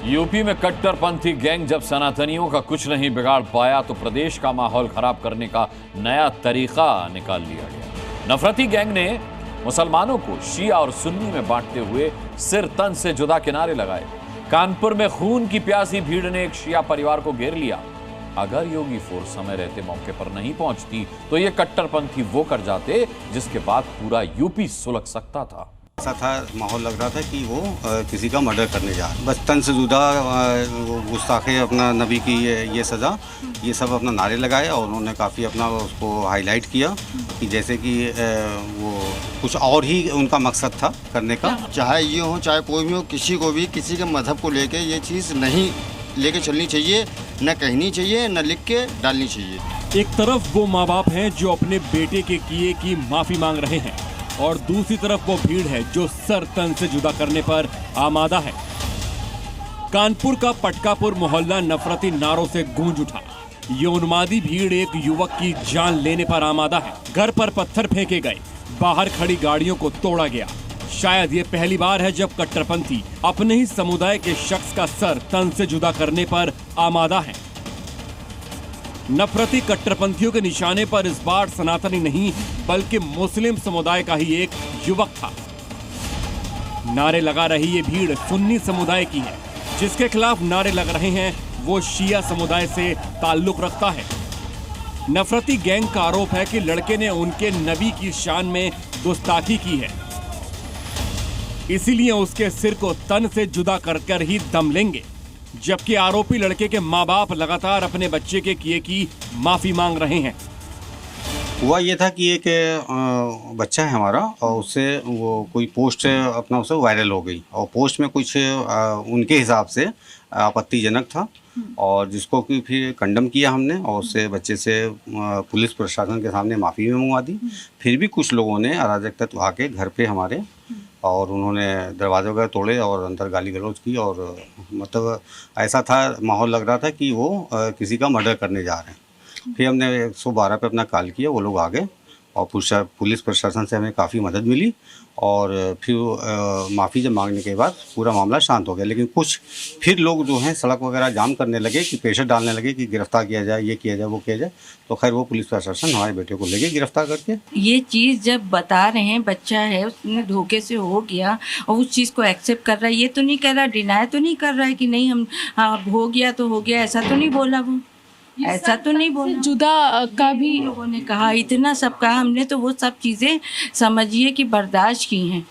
UP में कट्टरपंथी gang जब सनातनियों का कुछ नहीं बिगाड़ पाया तो प्रदेश का माहौल खराब करने का नया तरीका निकाल लिया गया। नफरती गैंग ने मुसलमानों को शिया और सुन्नी में बांटते हुए सिर तन से जुदा के नारे लगाए। कानपुर में खून की प्यासी भीड़ ने एक शिया परिवार को घेर लिया। अगर योगी फोर्स समय रहते मौके पर नहीं पहुंचती तो ये कट्टरपंथी वो कर जाते जिसके बाद पूरा यूपी सुलग सकता था। ऐसा था, माहौल लग रहा था कि वो किसी का मर्डर करने जा रहे। बस तन से जुदा, गुस्ताखे अपना नबी की ये सज़ा, ये सब अपना नारे लगाए और उन्होंने काफ़ी अपना उसको हाईलाइट किया कि जैसे कि वो कुछ और ही उनका मकसद था करने का। चाहे ये हो चाहे कोई भी हो, किसी को भी किसी के मजहब को लेके ये चीज़ नहीं लेके चलनी चाहिए, न कहनी चाहिए, न लिख के डालनी चाहिए। एक तरफ वो माँ बाप हैं जो अपने बेटे के किए की माफ़ी मांग रहे हैं और दूसरी तरफ वो भीड़ है जो सर तन से जुदा करने पर आमादा है। कानपुर का पटकापुर मोहल्ला नफरती नारों से गूंज उठा। ये उन्मादी भीड़ एक युवक की जान लेने पर आमादा है। घर पर पत्थर फेंके गए, बाहर खड़ी गाड़ियों को तोड़ा गया। शायद ये पहली बार है जब कट्टरपंथी अपने ही समुदाय के शख्स का सर तन से जुदा करने पर आमादा है। नफरती कट्टरपंथियों के निशाने पर इस बार सनातनी नहीं बल्कि मुस्लिम समुदाय का ही एक युवक था। नारे लगा रही ये भीड़ सुन्नी समुदाय की है। जिसके खिलाफ नारे लग रहे हैं वो शिया समुदाय से ताल्लुक रखता है। नफरती गैंग का आरोप है कि लड़के ने उनके नबी की शान में गुस्ताखी की है, इसीलिए उसके सिर को तन से जुदा कर ही दम लेंगे। जबकि आरोपी लड़के के माँ बाप लगातार अपने बच्चे के किए की माफी मांग रहे हैं। हुआ ये था कि एक बच्चा है हमारा और उससे वो कोई पोस्ट अपना उसे वायरल हो गई और पोस्ट में कुछ उनके हिसाब से आपत्तिजनक था और जिसको कि फिर कंडम किया हमने और उससे बच्चे से पुलिस प्रशासन के सामने माफ़ी भी मंगवा दी। फिर भी कुछ लोगों ने अराजक तत्व आके घर पे हमारे और उन्होंने दरवाजे वगैरह तोड़े और अंदर गाली गलौज की और मतलब ऐसा था, माहौल लग रहा था कि वो किसी का मर्डर करने जा रहे हैं। फिर हमने 112 पे अपना कॉल किया, वो लोग आ गए और पुलिस प्रशासन से हमें काफ़ी मदद मिली और फिर माफ़ी जब मांगने के बाद पूरा मामला शांत हो गया। लेकिन कुछ फिर लोग जो हैं सड़क वगैरह जाम करने लगे कि प्रेशर डालने लगे कि गिरफ्तार किया जाए, ये किया जाए, वो किया जाए। तो खैर वो पुलिस प्रशासन हमारे बेटे को लेके गिरफ्तार करके ये चीज़ जब बता रहे हैं, बच्चा है उसने धोखे से हो गया और उस चीज़ को एक्सेप्ट कर रहा है। ये तो नहीं कह रहा, डिनाई तो नहीं कर रहा है कि नहीं हम हो गया तो हो गया, ऐसा तो नहीं बोला वो, ऐसा तो नहीं बोला। जुदा का भी लोगों ने कहा, इतना सब कहा हमने, तो वो सब चीज़ें समझिए कि बर्दाश्त की हैं।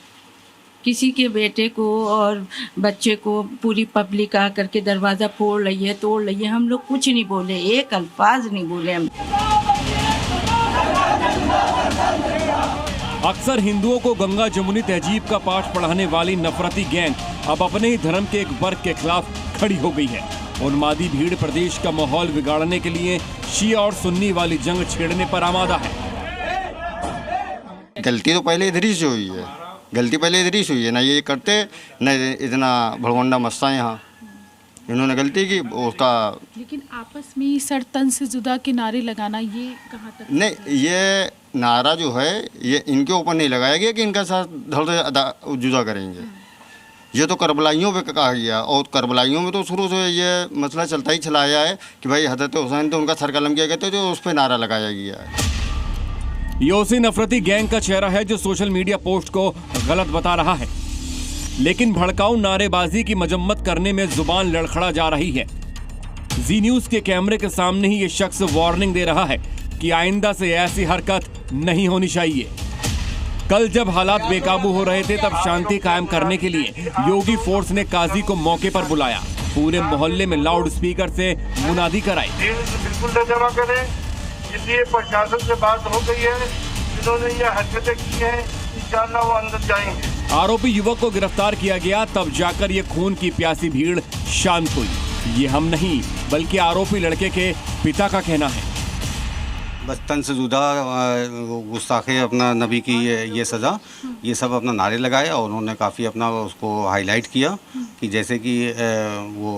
किसी के बेटे को और बच्चे को पूरी पब्लिक आ करके दरवाज़ा फोड़ रही है, तोड़ रही है, हम लोग कुछ नहीं बोले, एक अल्फाज नहीं बोले हम। अक्सर हिंदुओं को गंगा जमुनी तहजीब का पाठ पढ़ाने वाली नफरती गैंग अब अपने ही धर्म के एक वर्ग के खिलाफ खड़ी हो गई है। उन्मादी भीड़ प्रदेश का माहौल बिगाड़ने के लिए शिया और सुन्नी वाली जंग छेड़ने पर आमादा है। गलती तो पहले इधर ही से हुई है, गलती पहले इधर ही से हुई है। ना ये करते न इतना भड़वंडा मस्ता यहाँ इन्होंने गलती की उसका। लेकिन आपस में ही सर तन से जुदा के नारे लगाना ये कहाँ तक? नहीं, ये नारा जो है ये इनके ऊपर नहीं लगाया गया कि इनका साथ धड़ जुदा करेंगे। ये तो करबलाइयों पे कहा गया और करबलाइयों में तो शुरू से ये मसला चलता ही चला आया है कि भाई हज़रत हुसैन तो उनका सर कलम किया गया, तो उस पर नारा लगाया गया है। ये उसी नफरती गैंग का चेहरा है जो सोशल मीडिया पोस्ट को गलत बता रहा है, लेकिन भड़काऊ नारेबाजी की मजम्मत करने में जुबान लड़खड़ा जा रही है। जी न्यूज़ के कैमरे के सामने ही ये शख्स वार्निंग दे रहा है कि आइंदा से ऐसी हरकत नहीं होनी चाहिए। कल जब हालात बेकाबू हो रहे थे तब शांति कायम करने के लिए योगी फोर्स ने काजी को मौके पर बुलाया। पूरे मोहल्ले में लाउड स्पीकर से मुनादी कराई। बिल्कुल न जमा करें, इसलिए प्रशासन से बात हो गई है, जिन्होंने ये हरकतें की हैं इंशाअल्लाह वो अंदर जाएंगे। आरोपी युवक को गिरफ्तार किया गया, तब जाकर ये खून की प्यासी भीड़ शांत हुई। ये हम नहीं बल्कि आरोपी लड़के के पिता का कहना है। बस तन से जुदा, गुस्ताखे अपना नबी की ये सज़ा, ये सब अपना नारे लगाए और उन्होंने काफ़ी अपना उसको हाईलाइट किया कि जैसे कि वो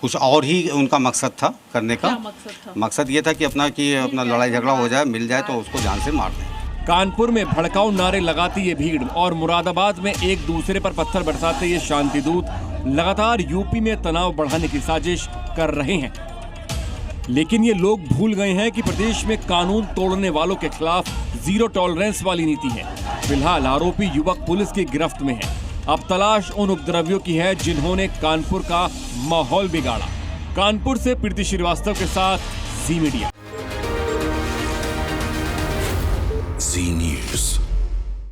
कुछ और ही उनका मकसद था करने का। मकसद ये था कि अपना लड़ाई झगड़ा हो जाए, मिल जाए तो उसको जान से मार दें। कानपुर में भड़काऊ नारे लगाती ये भीड़ और मुरादाबाद में एक दूसरे पर पत्थर बरसाते ये शांति दूत लगातार यूपी में तनाव बढ़ाने की साजिश कर रहे हैं। लेकिन ये लोग भूल गए हैं कि प्रदेश में कानून तोड़ने वालों के खिलाफ जीरो टॉलरेंस वाली नीति है। फिलहाल आरोपी युवक पुलिस की गिरफ्त में है। अब तलाश उन उपद्रवियों की है जिन्होंने कानपुर का माहौल बिगाड़ा। कानपुर से प्रीति श्रीवास्तव के साथ जी मीडिया। जी न्यूज़।